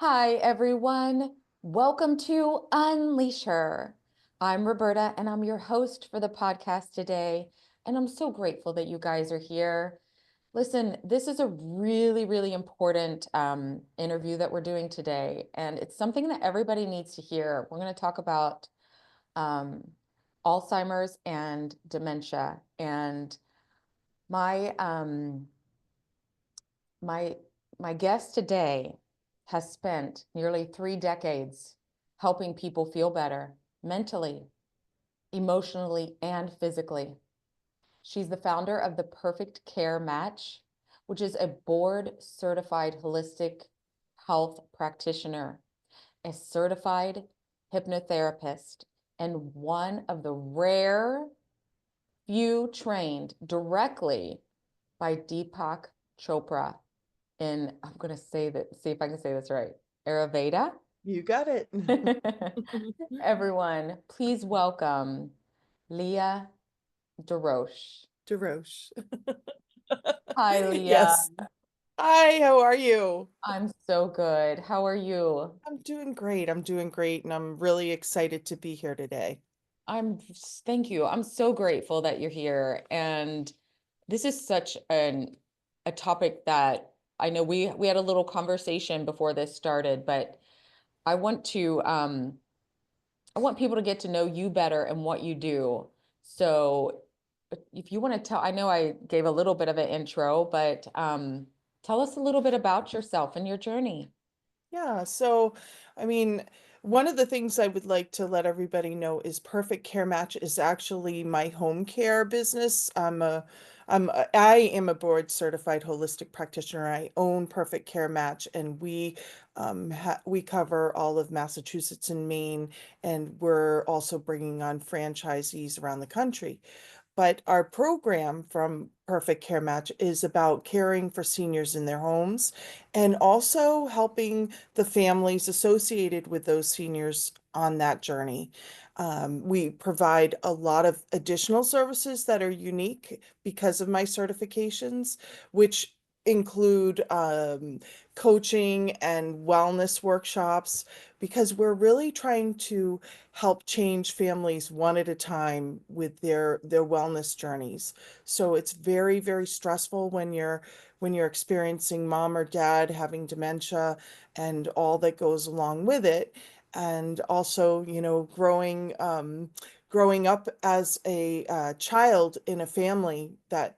Hi, everyone. Welcome to Unleash Her. I'm Roberta, and I'm your host for the podcast today. And I'm so grateful that you guys are here. Listen, this is a really important interview that we're doing today, and it's something that everybody needs to hear. We're going to talk about um, Alzheimer's and dementia. And my my my guest today has spent nearly 3 decades helping people feel better mentally, emotionally, and physically. She's the founder of the Perfect Care Match, which is a board certified holistic health practitioner, a certified hypnotherapist, and one of the rare few trained directly by Deepak Chopra in, I'm going to say that, see if I can say this right, Ayurveda. You got it. Everyone, please welcome Leah Doroch. Deroche. Hi, Leah. Yes. Hi, how are you? I'm so good. How are you? I'm doing great. I'm doing great, and I'm really excited to be here today. Thank you. I'm so grateful that you're here. And this is such a topic that I know we had a little conversation before this started, but I want to I want people to get to know you better and what you do. So if you want to tell, I know I gave a little bit of an intro, but tell us a little bit about yourself and your journey. Yeah, so I mean, one of the things I would like to let everybody know is Perfect Care Match is actually my home care business. I am a board certified holistic practitioner. I own Perfect Care Match, and we cover all of Massachusetts and Maine, and we're also bringing on franchisees around the country. But our program from Perfect Care Match is about caring for seniors in their homes and also helping the families associated with those seniors on that journey. We provide a lot of additional services that are unique because of my certifications, which include coaching and wellness workshops, because we're really trying to help change families one at a time with their wellness journeys. So it's very stressful when you're experiencing mom or dad having dementia and all that goes along with it. And also, growing up as a child in a family that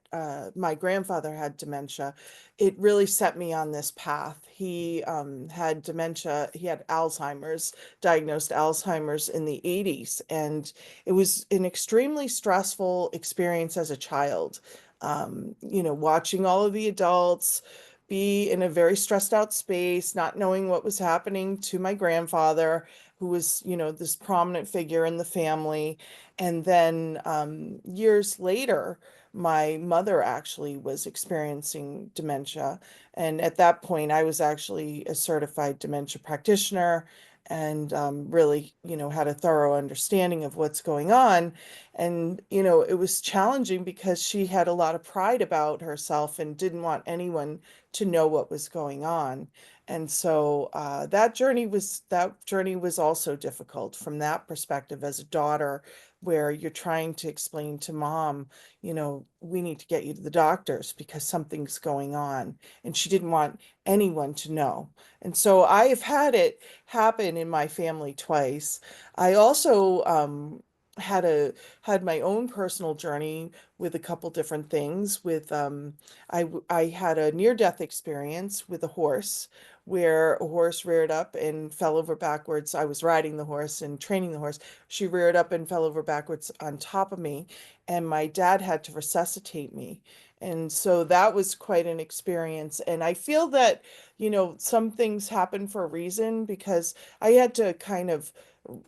my grandfather had dementia, it really set me on this path. He had dementia, he had Alzheimer's, diagnosed Alzheimer's in the 80s, and it was an extremely stressful experience as a child. Watching all of the adults be in a very stressed out space, not knowing what was happening to my grandfather, who was, this prominent figure in the family. And then years later, my mother actually was experiencing dementia. And at that point, I was actually a certified dementia practitioner and really, had a thorough understanding of what's going on. And, it was challenging because she had a lot of pride about herself and didn't want anyone to know what was going on. And so that journey was also difficult from that perspective as a daughter, where you're trying to explain to mom, we need to get you to the doctors because something's going on. And she didn't want anyone to know. And so I have had it happen in my family twice. I also had a had my own personal journey with a couple different things. I had a near-death experience with a horse, where a horse reared up and fell over backwards. I was riding the horse and training the horse. She reared up and fell over backwards on top of me, and my dad had to resuscitate me. And so that was quite an experience. And I feel that, some things happen for a reason, because I had to kind of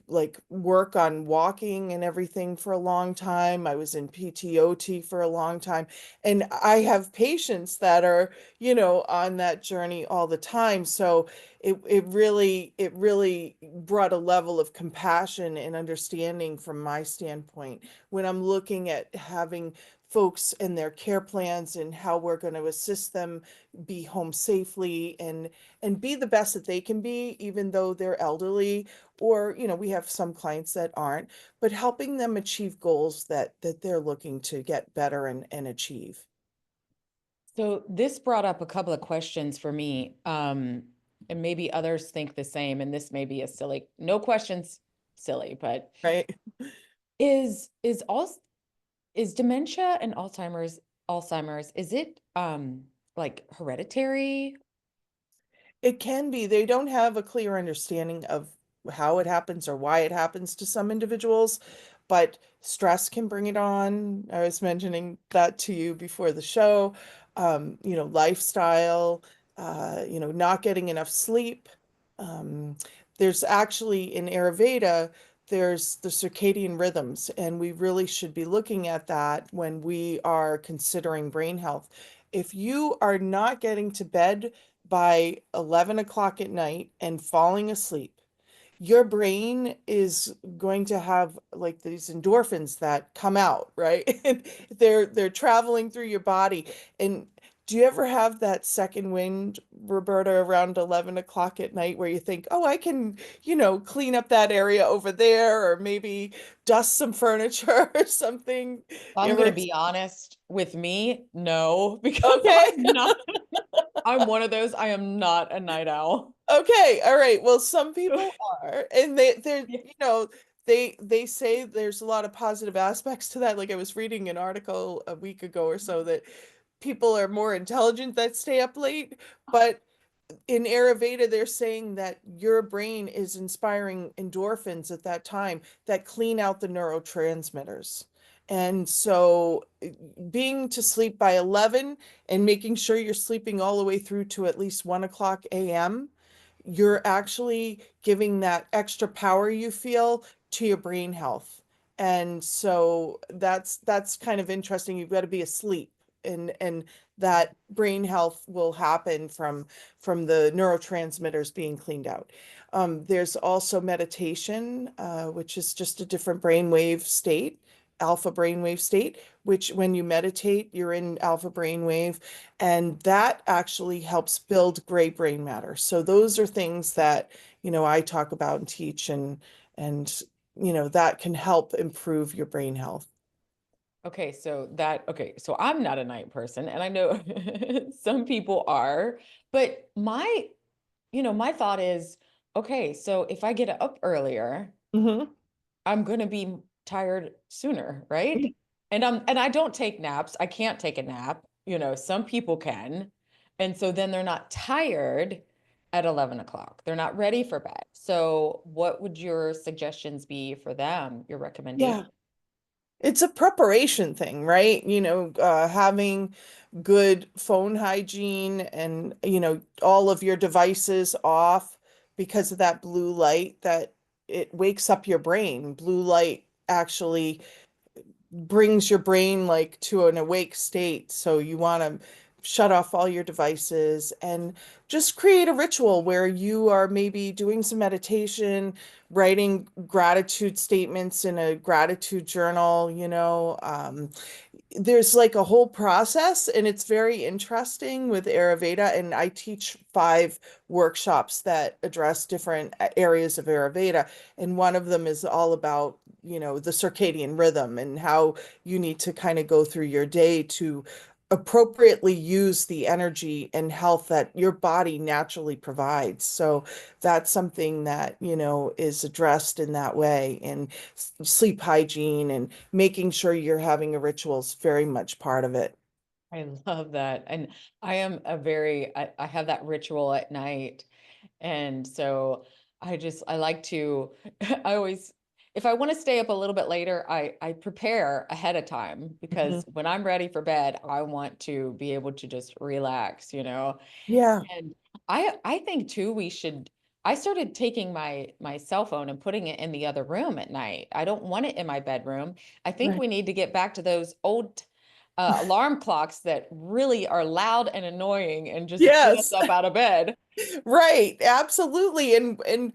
like work on walking and everything for a long time. I was in PTOT for a long time. And I have patients that are, on that journey all the time. So it really brought a level of compassion and understanding from my standpoint when I'm looking at having folks and their care plans and how we're going to assist them be home safely and be the best that they can be, even though they're elderly, or, we have some clients that aren't, but helping them achieve goals that they're looking to get better and achieve. So this brought up a couple of questions for me. And maybe others think the same, and this may be a silly, no questions silly, but Right. is all is dementia and Alzheimer's, is it like hereditary? It can be. They don't have a clear understanding of how it happens or why it happens to some individuals, but stress can bring it on. I was mentioning that to you before the show. Lifestyle, not getting enough sleep. Um, there's actually in Ayurveda, there's the circadian rhythms, and we really should be looking at that when we are considering brain health. If you are not getting to bed by 11 o'clock at night and falling asleep, your brain is going to have like these endorphins that come out, right? And they're traveling through your body. And do you ever have that second wind, Roberta, around 11 o'clock at night where you think, oh, I can, clean up that area over there, or maybe dust some furniture or something? You I'm ever? gonna be honest with me, no, because Okay. I'm one of those, I am not a night owl. Okay, all right. Well, some people are, and they're, Yeah. they say there's a lot of positive aspects to that. Like I was reading an article a week ago or so that people are more intelligent that stay up late, but in Ayurveda, they're saying that your brain is inspiring endorphins at that time that clean out the neurotransmitters. And so being to sleep by 11 and making sure you're sleeping all the way through to at least 1 o'clock a.m., you're actually giving that extra power you feel to your brain health. And so that's kind of interesting. You've got to be asleep, and that brain health will happen from the neurotransmitters being cleaned out. There's also meditation, which is just a different brainwave state, alpha brainwave state, which when you meditate, you're in alpha brainwave, and that actually helps build gray brain matter. So those are things that, I talk about and teach, and that can help improve your brain health. So I'm not a night person, and I know some people are, but my thought is, okay, so if I get up earlier, Hmm. I'm gonna be tired sooner, right? And I don't take naps. I can't take a nap. Some people can. And so then they're not tired at 11 o'clock. They're not ready for bed. So what would your suggestions be for them, your Yeah. recommendation? It's a preparation thing, right? Having good phone hygiene and, all of your devices off because of that blue light that it wakes up your brain. Blue light actually brings your brain like to an awake state. So you want to shut off all your devices and just create a ritual where you are maybe doing some meditation, writing gratitude statements in a gratitude journal, there's like a whole process, and it's very interesting with Ayurveda. And I teach 5 workshops that address different areas of Ayurveda. And one of them is all about, the circadian rhythm and how you need to kind of go through your day to appropriately use the energy and health that your body naturally provides. So that's something that, is addressed in that way. And sleep hygiene and making sure you're having a ritual is very much part of it. I love that. And I have that ritual at night. And so I like to, I always, if I want to stay up a little bit later, I prepare ahead of time, because Mhm. when I'm ready for bed, I want to be able to just relax. Yeah, And I think too, I started taking my cell phone and putting it in the other room at night. I don't want it in my bedroom. I think right. we need to get back to those old alarm clocks that really are loud and annoying and just get us Yes. up out of bed. Right, absolutely. And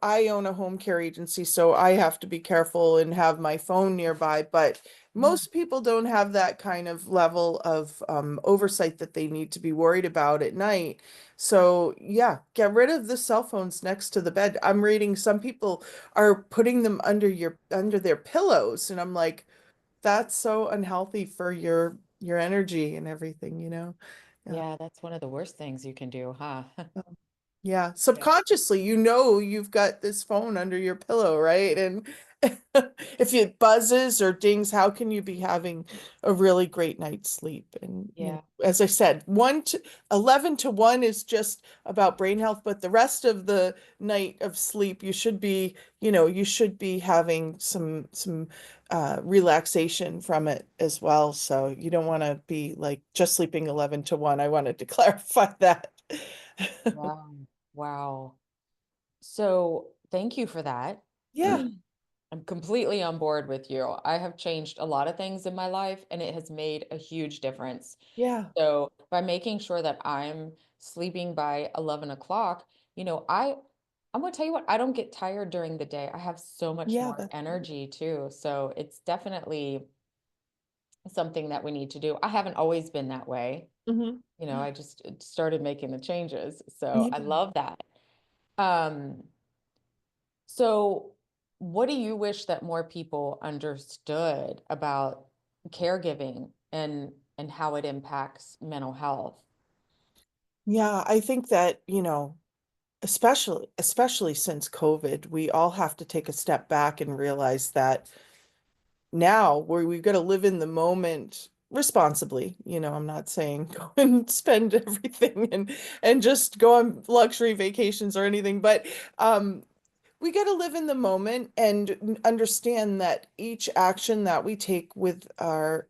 I own a home care agency, so I have to be careful and have my phone nearby, but most people don't have that kind of level of oversight that they need to be worried about at night. So yeah, get rid of the cell phones next to the bed. I'm reading some people are putting them under their pillows, and I'm like, that's so unhealthy for your energy and everything, you know? Yeah. Yeah, that's one of the worst things you can do, huh? Yeah, Yeah. subconsciously, you know you've got this phone under your pillow, right? And if it buzzes or dings, how can you be having a really great night's sleep? And, Yeah. as I said, 11 to 1 is just about brain health, but the rest of the night of sleep, you should be having some relaxation from it as well. So you don't want to be like just sleeping 11 to 1. I wanted to clarify that. Wow. Wow. So thank you for that. Yeah, I'm completely on board with you. I have changed a lot of things in my life and it has made a huge difference. yeah, So by making sure that I'm sleeping by 11 o'clock, I'm gonna tell you what, I don't get tired during the day. I have so much yeah, more energy too. So it's definitely something that we need to do. I haven't always been that way. hmm I just started making the changes. So I yeah. love that. Um, so what do you wish that more people understood about caregiving and how it impacts mental health? Yeah, I think that, especially since COVID, we all have to take a step back and realize that now we've got to live in the moment responsibly. I'm not saying go and spend everything and just go on luxury vacations or anything, but we got to live in the moment and understand that each action that we take with our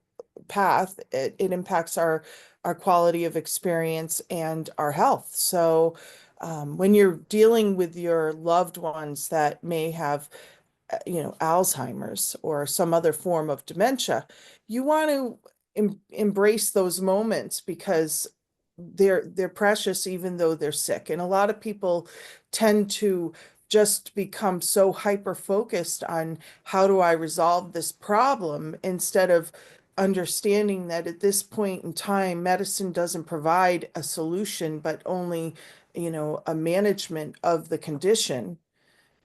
path, it impacts our quality of experience and our health. So when you're dealing with your loved ones that may have Alzheimer's or some other form of dementia, you want to embrace those moments because they're precious even though they're sick. And a lot of people tend to just become so hyper focused on how do I resolve this problem instead of understanding that at this point in time, medicine doesn't provide a solution, but only, a management of the condition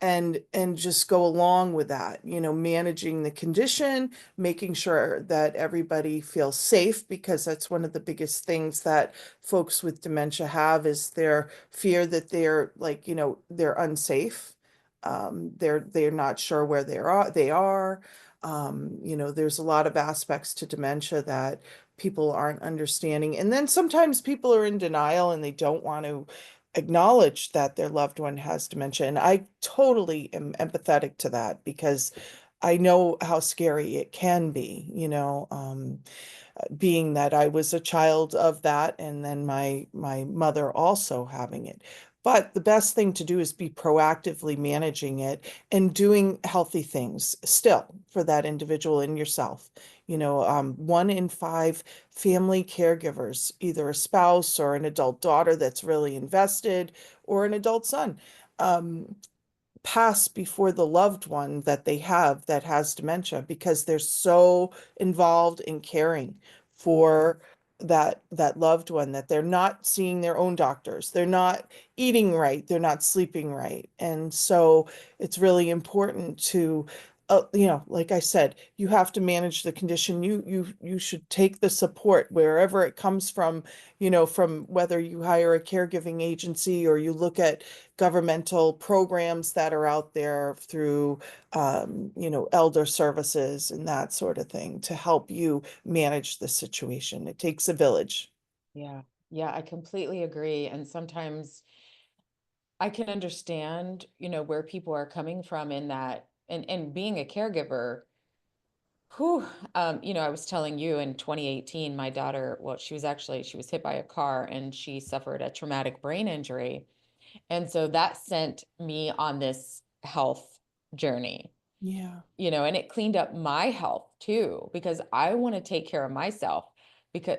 and just go along with that, managing the condition, making sure that everybody feels safe, because that's one of the biggest things that folks with dementia have is their fear that they're like, they're unsafe. They're not sure where they are. There's a lot of aspects to dementia that people aren't understanding. And then sometimes people are in denial and they don't want to acknowledge that their loved one has dementia. And I totally am empathetic to that because I know how scary it can be, being that I was a child of that and then my mother also having it. But the best thing to do is be proactively managing it and doing healthy things still for that individual and yourself. 1 in 5 family caregivers, either a spouse or an adult daughter that's really invested, or an adult son, um, pass before the loved one that they have that has dementia because they're so involved in caring for that loved one that they're not seeing their own doctors. They're not eating right, they're not sleeping right. And so it's really important to like I said, you have to manage the condition. You should take the support wherever it comes from whether you hire a caregiving agency or you look at governmental programs that are out there through, elder services and that sort of thing to help you manage the situation. It takes a village. Yeah. Yeah, I completely agree. And sometimes I can understand, where people are coming from in that and being a caregiver. Whew, I was telling you in 2018, my daughter, well, she was hit by a car and she suffered a traumatic brain injury. And so that sent me on this health journey, Yeah. and it cleaned up my health too, because I want to take care of myself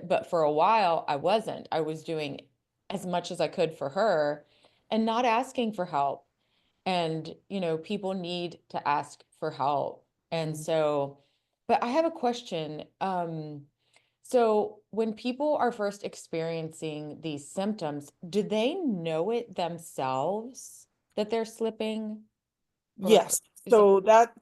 but for a while I wasn't. I was doing as much as I could for her and not asking for help. And, people need to ask for help. And Mm. so But I have a question. So when people are first experiencing these symptoms, do they know it themselves that they're slipping? Or Yes. is it, So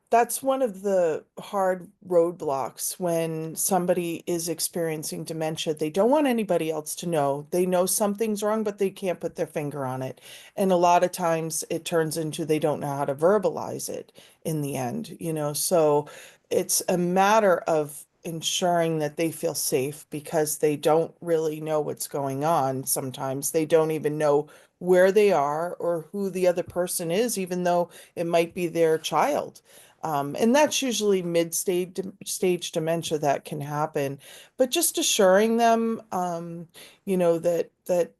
that's one of the hard roadblocks when somebody is experiencing dementia. They don't want anybody else to know. They know something's wrong, but they can't put their finger on it. And a lot of times it turns into they don't know how to verbalize it in the end, you know. So it's a matter of ensuring that they feel safe because they don't really know what's going on. Sometimes they don't even know where they are or who the other person is, even though it might be their child. And that's usually stage dementia that can happen. But just assuring them, that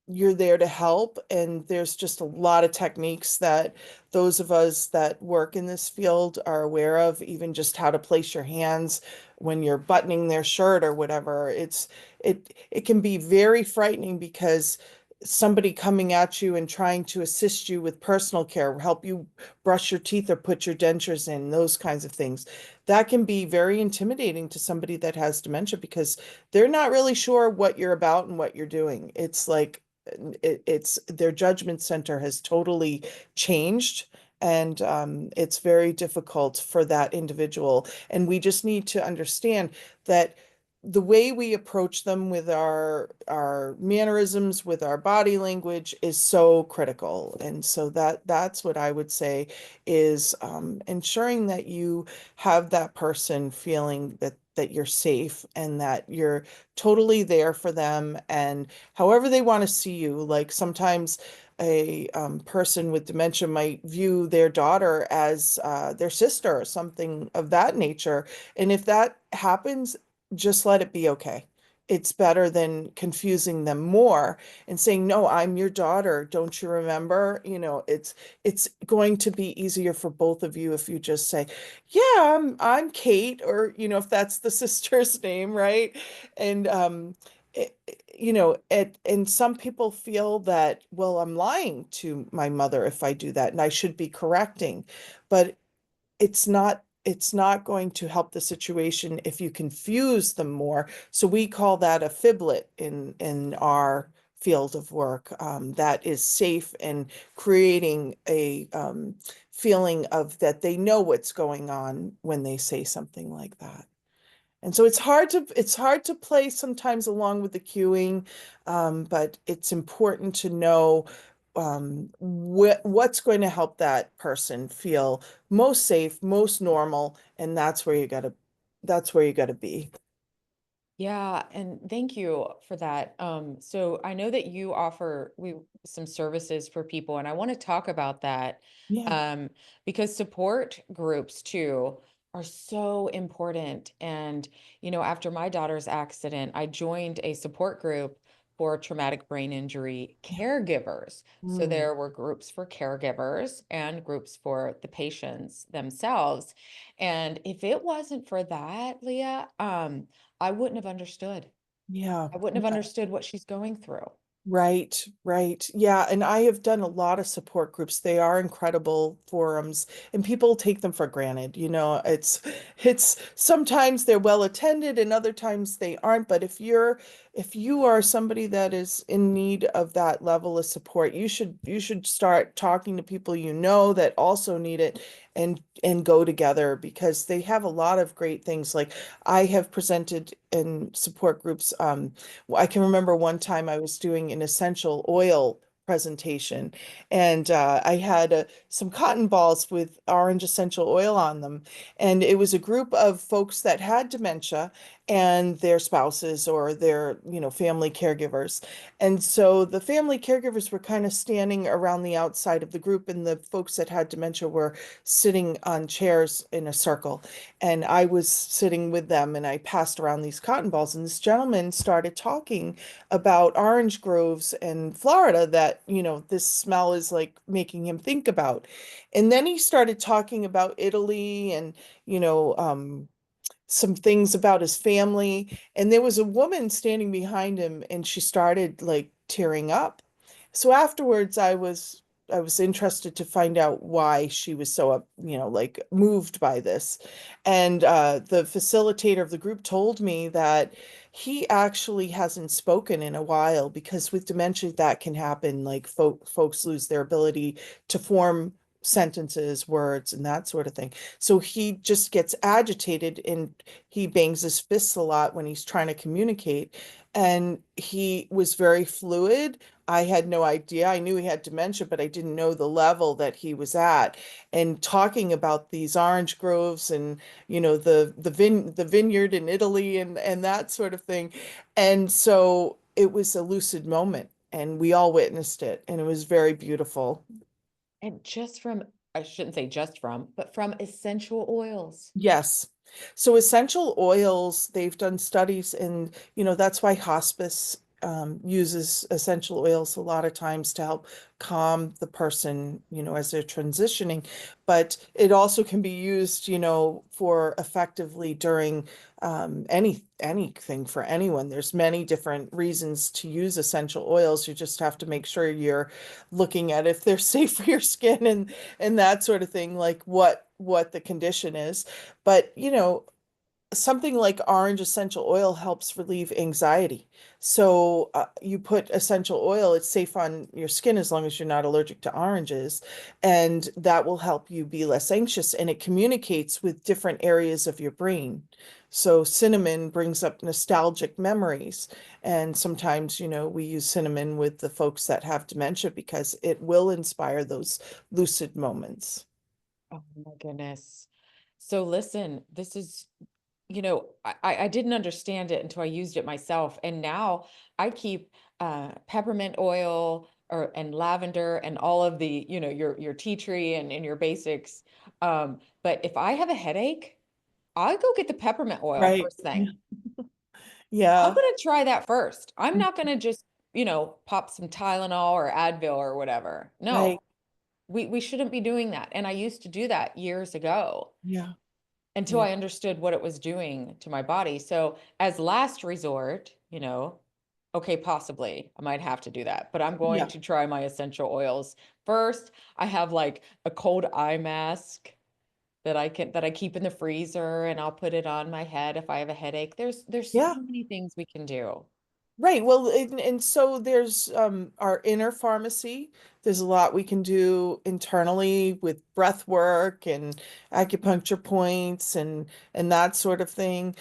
you're there to help. And there's just a lot of techniques that those of us that work in this field are aware of, even just how to place your hands when you're buttoning their shirt or whatever. It can be very frightening because somebody coming at you and trying to assist you with personal care, help you brush your teeth or put your dentures in, those kinds of things. That can be very intimidating to somebody that has dementia because they're not really sure what you're about and what you're doing. It's like it's their judgment center has totally changed. And it's very difficult for that individual. And we just need to understand that the way we approach them with our mannerisms, with our body language is so critical. And so that's what I would say is ensuring that you have that person feeling that you're safe and that you're totally there for them and however they want to see you. Like sometimes a person with dementia might view their daughter as their sister or something of that nature. And if that happens, just let it be okay. It's better than confusing them more and saying, "No, I'm your daughter. Don't you remember?" It's going to be easier for both of you if you just say, "Yeah, I'm Kate," or if that's the sister's name, right? And and some people feel that, well, I'm lying to my mother if I do that, and I should be correcting. But it's not going to help the situation if you confuse them more. So we call that a fiblet in our field of work. That is safe and creating a feeling of that they know what's going on when they say something like that. And so it's hard to play sometimes along with the cueing, but it's important to know what's going to help that person feel most safe, most normal, and that's where you gotta be. yeah, and thank you for that. So I know that you offer some services for people, and I want to talk about that. Yeah. Um, because support groups too are so important. And, after my daughter's accident, I joined a support group for traumatic brain injury Yeah. caregivers. So Mm. there were groups for caregivers and groups for the patients themselves. And if it wasn't for that, Leah, I wouldn't have understood. Yeah. I wouldn't have understood what she's going through. Right, right. Yeah, and I have done a lot of support groups. They are incredible forums and people take them for granted. It's sometimes they're well attended and other times they aren't, but if you are somebody that is in need of that level of support, you should start talking to people that also need it and go together because they have a lot of great things. Like I have presented in support groups. I can remember one time I was doing an essential oil presentation and I had some cotton balls with orange essential oil on them. And it was a group of folks that had dementia and their spouses or their, family caregivers. And so the family caregivers were kind of standing around the outside of the group, and the folks that had dementia were sitting on chairs in a circle. And I was sitting with them and I passed around these cotton balls, and this gentleman started talking about orange groves in Florida that, this smell is like making him think about. And then he started talking about Italy and, you know, um, some things about his family. And there was a woman standing behind him and she started like tearing up. So afterwards, I was I was interested to find out why she was so, like moved by this. And the facilitator of the group told me that he actually hasn't spoken in a while because with dementia that can happen. Like folks lose their ability to form sentences, words, and that sort of thing. So he just gets agitated and he bangs his fists a lot when he's trying to communicate. And he was very fluid. I had no idea. I knew he had dementia, but I didn't know the level that he was at. And talking about these orange groves and the vineyard in Italy and that sort of thing. And so it was a lucid moment, and we all witnessed it, and it was very beautiful. And just from, I shouldn't say just from, but from essential oils. Yes. So essential oils, they've done studies and, that's why hospice uses essential oils a lot of times to help calm the person, as they're transitioning. But it also can be used, for effectively during anything for anyone. There's many different reasons to use essential oils. You just have to make sure you're looking at if they're safe for your skin and that sort of thing, like what the condition is. But, something like orange essential oil helps relieve anxiety. So you put essential oil, it's safe on your skin as long as you're not allergic to oranges, and that will help you be less anxious. And it communicates with different areas of your brain. So cinnamon brings up nostalgic memories. And sometimes, we use cinnamon with the folks that have dementia because it will inspire those lucid moments. Oh my goodness. So listen, this is, I didn't understand it until I used it myself. And now I keep peppermint oil and lavender and all of the, your tea tree and your basics. But if I have a headache, I'll go get the peppermint oil Right. first thing. I'm Yeah. gonna try that first. I'm not gonna just, pop some Tylenol or Advil or whatever. Right. No, we shouldn't be doing that. And I used to do that years ago Yeah. until Yeah. I understood what it was doing to my body. So as last resort, okay, possibly I might have to do that, but I'm going Yeah. to try my essential oils first. I have like a cold eye mask that I keep in the freezer and I'll put it on my head if I have a headache. There's so Yeah. many things we can do. Right. Well, and so there's our inner pharmacy. There's a lot we can do internally with breath work and acupuncture points and that sort of thing,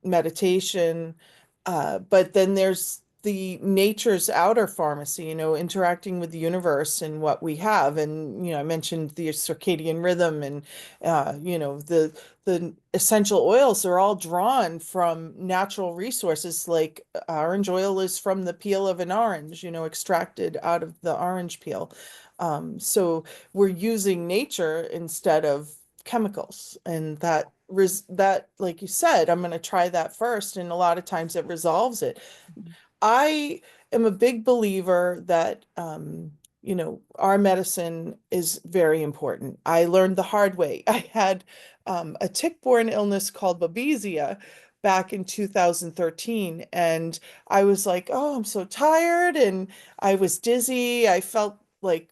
meditation. But then there's the nature's outer pharmacy, interacting with the universe and what we have. And, I mentioned the circadian rhythm and the essential oils are all drawn from natural resources. Like orange oil is from the peel of an orange, extracted out of the orange peel. So we're using nature instead of chemicals, and that, like you said, I'm going to try that first, and a lot of times it resolves it. I am a big believer that, our medicine is very important. I learned the hard way. I had a tick-borne illness called Babesia back in 2013, and I was like, oh, I'm so tired, and I was dizzy. I felt like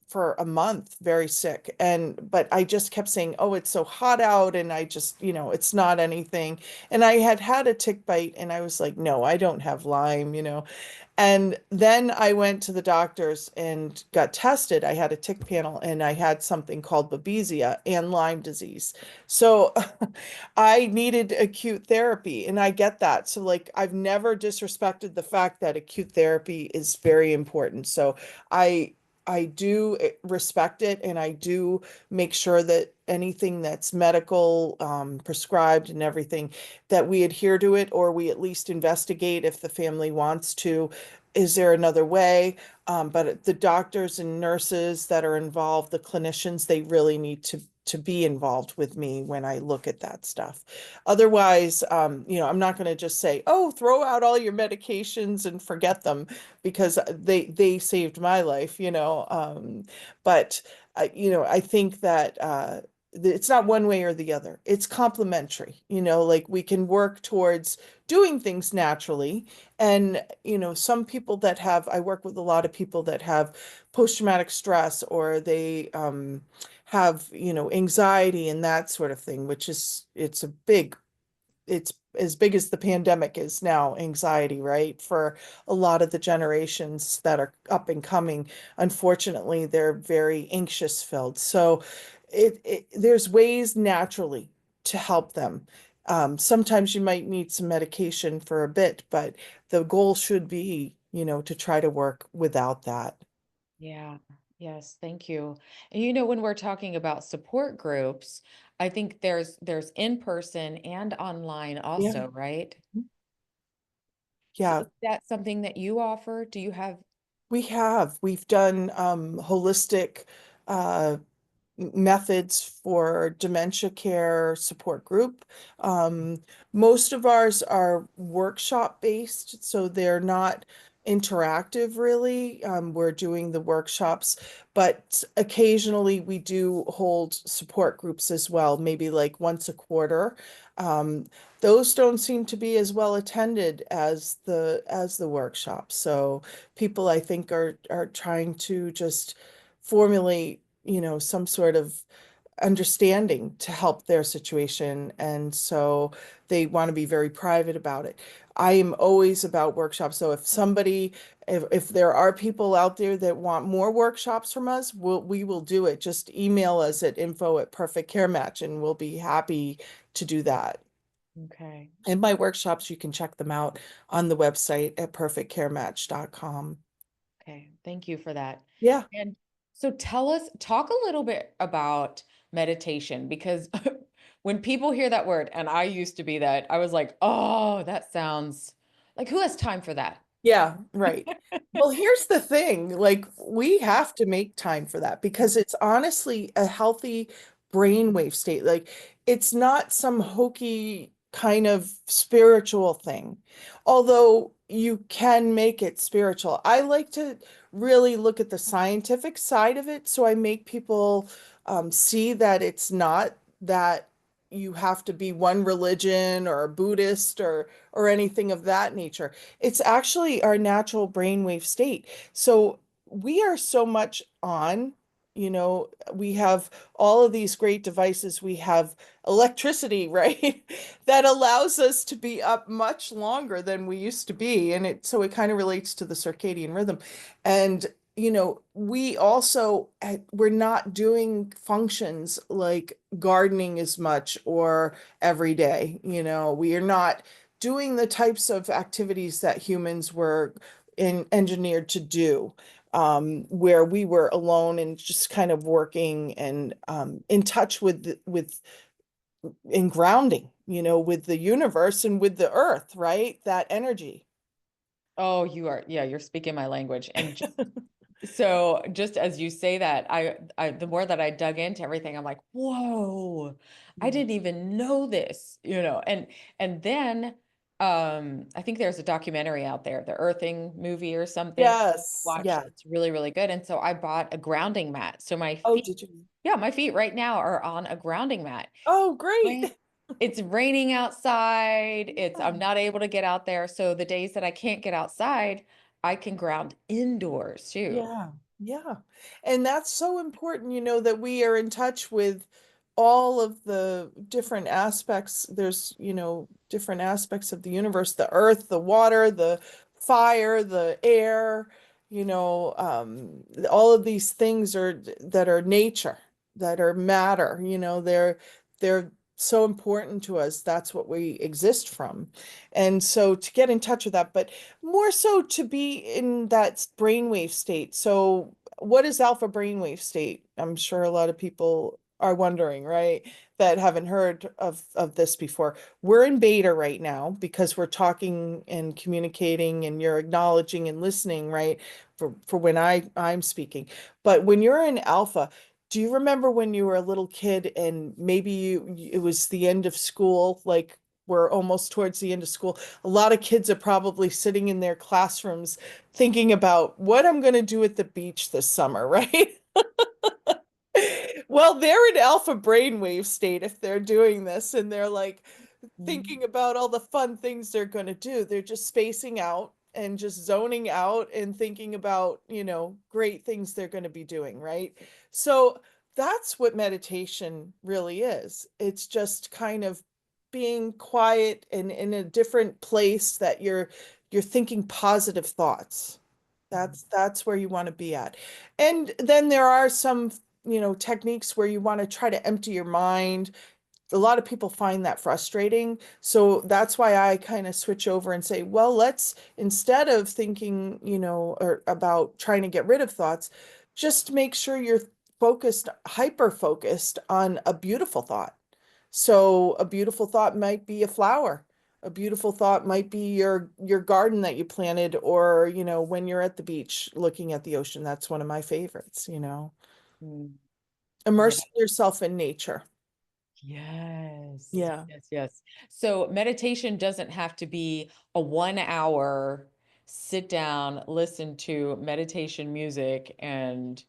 for a month very sick, but I just kept saying, oh, it's so hot out, and I just, it's not anything. And I had had a tick bite, and I was like, no, I don't have Lyme. And then I went to the doctors and got tested. I had a tick panel and I had something called Babesia and Lyme disease. So I needed acute therapy, and I get that. So, like, I've never disrespected the fact that acute therapy is very important. So I I do respect it, and I do make sure that anything that's medical, prescribed and everything, that we adhere to it, or we at least investigate if the family wants to. Is there another way? But the doctors and nurses that are involved, the clinicians, they really need to be involved with me when I look at that stuff. Otherwise, I'm not going to just say, "Oh, throw out all your medications and forget them," because they saved my life. But I think that it's not one way or the other. It's complementary. Like we can work towards doing things naturally. And, some people that have, I work with a lot of people that have post-traumatic stress, or they have, anxiety and that sort of thing, which is, it's as big as the pandemic is now, anxiety, right? For a lot of the generations that are up and coming, unfortunately, they're very anxious filled. So there's ways naturally to help them. Sometimes you might need some medication for a bit, but the goal should be, to try to work without that. Yeah. Yes, thank you. And when we're talking about support groups, I think there's in person and online Yeah. also, right? So Yeah. is that something that you offer? Do you have We've done holistic uh methods for dementia care support group. Um, Most of ours are workshop based, so they're not interactive really. We're doing the workshops, but occasionally we do hold support groups as well, maybe like once a quarter. Um, those don't seem to be as well attended as the workshops. So people, I think, are trying to just formulate, some sort of understanding to help their situation. And so they want to be very private about it. I am always about workshops. So if there are people out there that want more workshops from us, we will do it. Just email us at info@perfectcarematch and we'll be happy to do that. Okay. And my workshops, you can check them out on the website at perfectcarematch.com. Okay, thank you for that. Yeah. And so talk a little bit about meditation because when people hear that word, and I used to be that, I was like, oh, that sounds like who has time for that? Yeah, right. Well, here's the thing, like we have to make time for that because it's honestly a healthy brainwave state. Like it's not some hokey kind of spiritual thing. Although you can make it spiritual. I like to really look at the scientific side of it, so I make people see that it's not that you have to be one religion or a Buddhist or anything of that nature. It's actually our natural brainwave state. So we are so much on, we have all of these great devices. We have electricity, right? That allows us to be up much longer than we used to be. And so it kind of relates to the circadian rhythm. And we also we're not doing functions like gardening as much or every day. We are not doing the types of activities that humans were engineered to do, where we were alone and just kind of working and in touch with in grounding, with the universe and with the earth, right? That energy. Oh, yeah, you're speaking my language. And so just as you say that, the more that I dug into everything, I'm like, whoa, I Yeah. didn't even know this, and then I think there's a documentary out there, the Earthing movie or something. Yes. Watch, Yeah. it's really, really good. And so I bought a grounding mat. So my Oh, feet, did you? yeah, my feet right now are on a grounding mat. Oh, great. Right. It's raining outside. I'm Yeah. not able to get out there. So the days that I can't get outside, I can ground indoors too. Yeah, yeah. And that's so important, that we are in touch with all of the different aspects. There's, different aspects of the universe, the earth, the water, the fire, the air, all of these things that are nature, that are matter, they're so important to us. That's what we exist from. And so to get in touch with that, but more so to be in that brainwave state. So, what is alpha brainwave state? I'm sure a lot of people are wondering, right? That haven't heard of this before. We're in beta right now because we're talking and communicating and you're acknowledging and listening, right? For when I'm speaking. But when you're in alpha, do you remember when you were a little kid and maybe it was the end of school, like we're almost towards the end of school? A lot of kids are probably sitting in their classrooms thinking about what I'm going to do at the beach this summer, right? Well, they're in alpha brainwave state if they're doing this and they're like Mm, thinking about all the fun things they're going to do. They're just spacing out and just zoning out and thinking about, great things they're going to be doing, right? So that's what meditation really is. It's just kind of being quiet and in a different place that you're thinking positive thoughts. mm, That's where you want to be at. And then there are some, techniques where you want to try to empty your mind. A lot of people find that frustrating. So that's why I kind of switch over and say, well, let's instead of thinking, or about trying to get rid of thoughts, just make sure you're focused, hyper focused on a beautiful thought. So a beautiful thought might be a flower. A beautiful thought might be your garden that you planted, or, when you're at the beach looking at the ocean. That's one of my favorites. mm. Yeah. Immersing yourself in nature. Yes. Yeah. Yes. Yes. So meditation doesn't have to be a 1 hour sit down, listen to meditation music and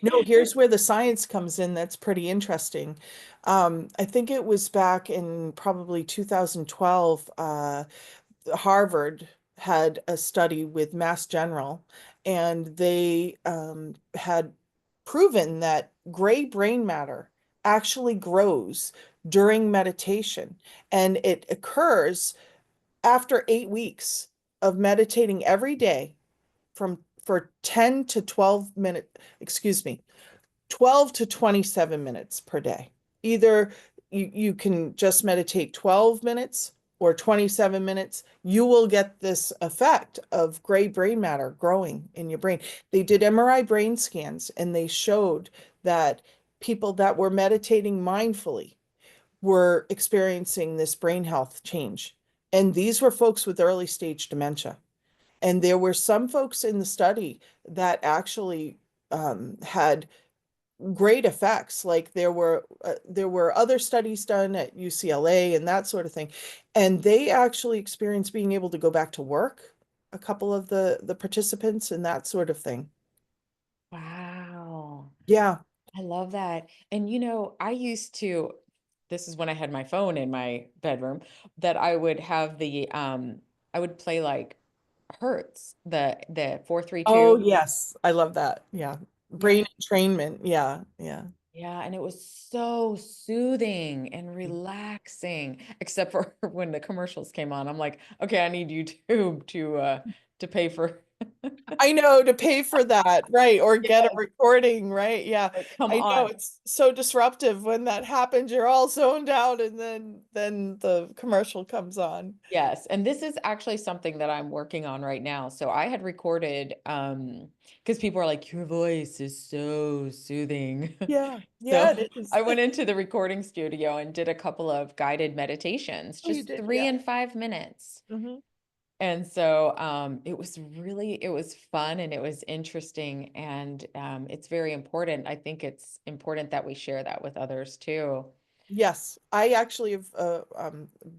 No, here's where the science comes in. That's pretty interesting. I think it was back in probably 2012, Harvard had a study with Mass General, and they had proven that gray brain matter actually grows during meditation, and it occurs after 8 weeks of meditating every day from for 10 to 12 minutes, excuse me, 12 to 27 minutes per day. Either you can just meditate 12 minutes or 27 minutes. You will get this effect of gray brain matter growing in your brain. They did MRI brain scans and they showed that people that were meditating mindfully were experiencing this brain health change. And these were folks with early stage dementia. And there were some folks in the study that actually had great effects. Like there were other studies done at UCLA and that sort of thing, and they actually experienced being able to go back to work. A couple of the participants and that sort of thing. wow. Yeah. I love that. And I used to, this is when I had my phone in my bedroom, that I would play like Hertz, the 432. Oh, yes. I love that. Yeah. Yeah. Brain entrainment. Yeah. Yeah. Yeah, and it was so soothing and relaxing, except for when the commercials came on. I'm like, okay, I need YouTube to pay for. I know, to pay for that, right? Or get a Yes, recording, right? Yeah. like come I know on. it's so disruptive when that happens. You're all zoned out and then the commercial comes on. Yes, and this is actually something that I'm working on right now. So I had recorded because people are like, your voice is so soothing. Yeah. Yeah, So it is. I went into the recording studio and did a couple of guided meditations, Oh, you just did. three Yeah. and 5 minutes. Hmm. And so it was fun and it was interesting and it's very important. I think it's important that we share that with others too. Yes, I actually have,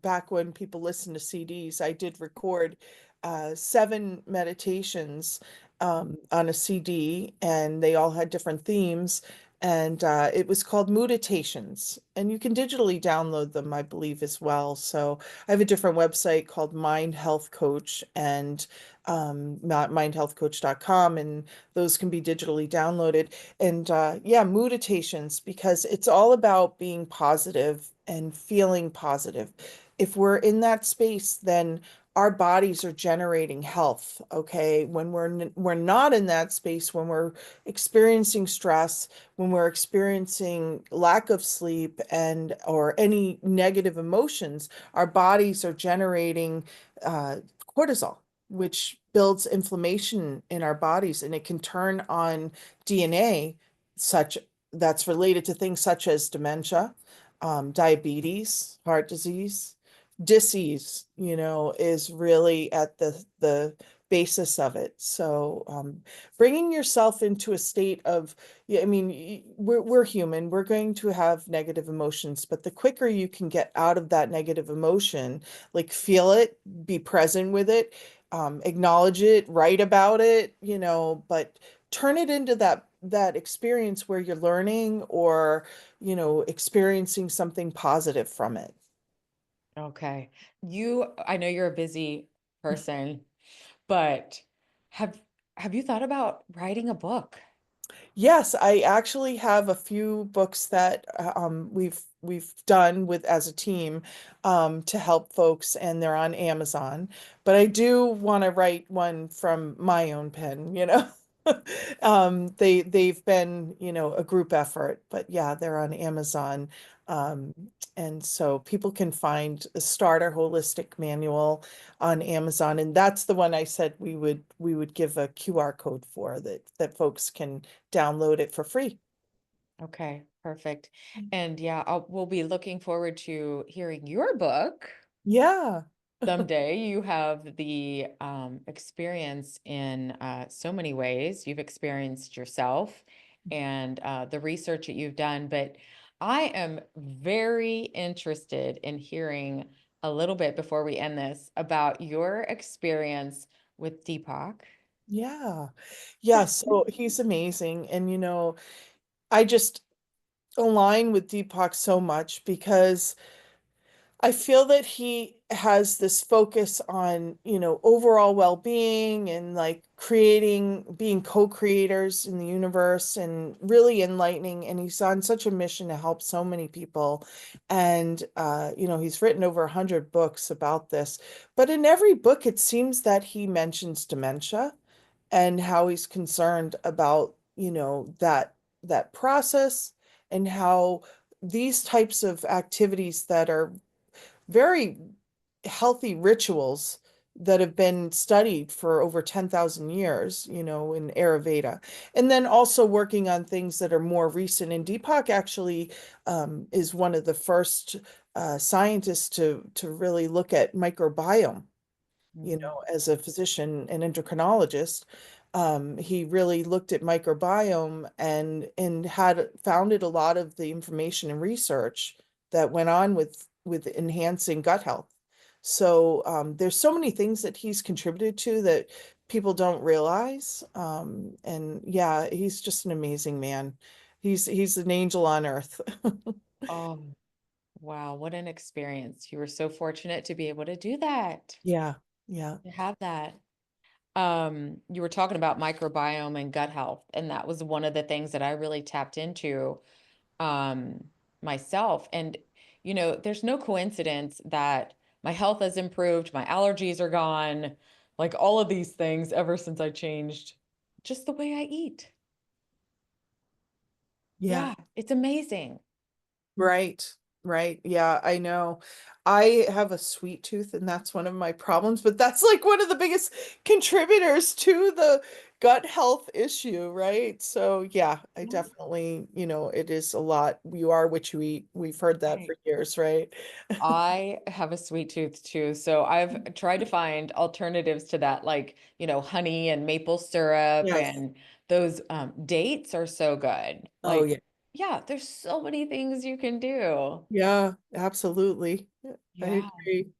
back when people listen to CDs, I did record 7 meditations on a CD, and they all had different themes. And it was called Mooditations, and you can digitally download them, I believe, as well. So I have a different website called Mind Health Coach, and mindhealthcoach.com, and those can be digitally downloaded. And yeah, mooditations, because it's all about being positive and feeling positive. If we're in that space, then our bodies are generating health. Okay. When we're not in that space, when we're experiencing stress, when we're experiencing lack of sleep and or any negative emotions, our bodies are generating uh, cortisol, which builds inflammation in our bodies, and it can turn on DNA such that's related to things such as dementia, diabetes, heart disease, disease, is really at the basis of it. So, bringing yourself into a state of, yeah, I mean, we're human. We're going to have negative emotions, but the quicker you can get out of that negative emotion, like feel it, be present with it, acknowledge it, write about it, but turn it into that experience where you're learning or, experiencing something positive from it. Okay. I know you're a busy person, but have have you thought about writing a book? Yes, I actually have a few books that we've done with as a team to help folks, and they're on Amazon. But I do want to write one from my own pen, you know. They've been, a group effort, but yeah, they're on Amazon. Um, and so people can find a starter holistic manual on Amazon, and that's the one I said we would give a QR code for that folks can download it for free. Okay, perfect. And yeah, we'll be looking forward to hearing your book Yeah, someday. You have the experience in so many ways. You've experienced yourself and the research that you've done, but I am very interested in hearing a little bit before we end this about your experience with Deepak. yeah, yeah. So he's amazing, and I just align with Deepak so much because I feel that he has this focus on, overall well-being and like being co-creators in the universe and really enlightening. And he's on such a mission to help so many people. And, he's written over 100 books about this. But in every book, it seems that he mentions dementia and how he's concerned about, that process and how these types of activities that are very healthy rituals that have been studied for over 10,000 years, in Ayurveda. And then also working on things that are more recent. And Deepak actually is one of the first scientists to really look at microbiome, Mm. as a physician and endocrinologist. He really looked at microbiome and had founded a lot of the information and research that went on with enhancing gut health. So there's so many things that he's contributed to that people don't realize. And yeah, he's just an amazing man. He's an angel on earth. Oh, wow, what an experience. You were so fortunate to be able to do that, Yeah, yeah, to have that. You were talking about microbiome and gut health, and that was one of the things that I really tapped into um myself. And there's no coincidence that my health has improved, my allergies are gone, like all of these things ever since I changed just the way I eat. yeah. Yeah, it's amazing. Right, right. Yeah, I know. I have a sweet tooth, and that's one of my problems, but that's like one of the biggest contributors to the gut health issue, right? So, yeah, I Yeah. definitely, it is a lot. You are what you eat. We've heard that Right. for years, right? I have a sweet tooth too, so I've tried to find alternatives to that, like, honey and maple syrup, Yes. and those dates are so good. Oh, Like, yeah. yeah, there's so many things you can do. Yeah, absolutely. I Yeah, agree.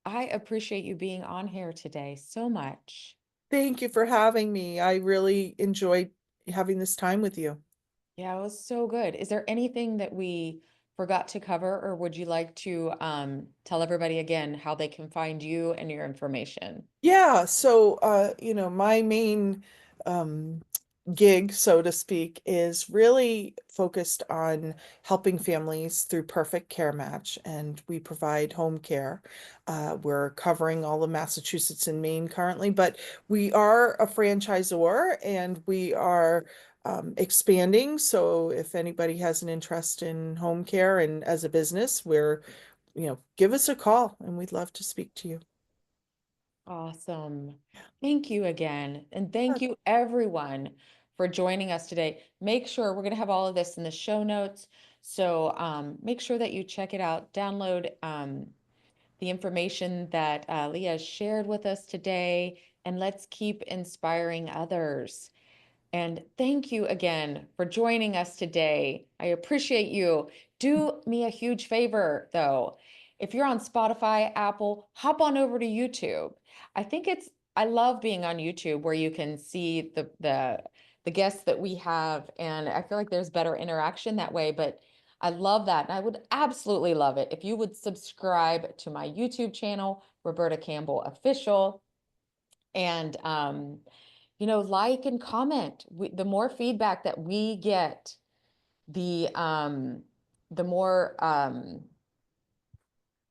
I appreciate you being on here today so much. Thank you for having me. I really enjoyed having this time with you. Yeah, it was so good. Is there anything that we forgot to cover, or would you like to tell everybody again how they can find you and your information? Yeah, so my main um gig, so to speak, is really focused on helping families through Perfect Care Match, and we provide home care. We're covering all of Massachusetts and Maine currently, but we are a franchisor and we are expanding. So if anybody has an interest in home care and as a business, give us a call and we'd love to speak to you. Awesome. Thank you again. And thank you everyone for joining us today. Make sure we're going to have all of this in the show notes. So make sure that you check it out, download the information that Leah shared with us today, and let's keep inspiring others. And thank you again for joining us today. I appreciate you. Do me a huge favor, though. If you're on Spotify, Apple, hop on over to YouTube. I think I love being on YouTube where you can see the the guests that we have. And I feel like there's better interaction that way, but I love that. And I would absolutely love it if you would subscribe to my YouTube channel, Roberta Campbell Official, and, like and comment. The more feedback that we get, the more,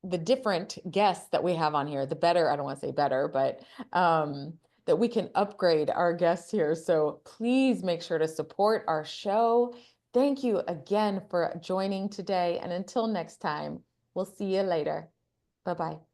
the different guests that we have on here, the better, I don't want to say better, but that we can upgrade our guests here. So please make sure to support our show. Thank you again for joining today. And until next time, we'll see you later. Bye-bye.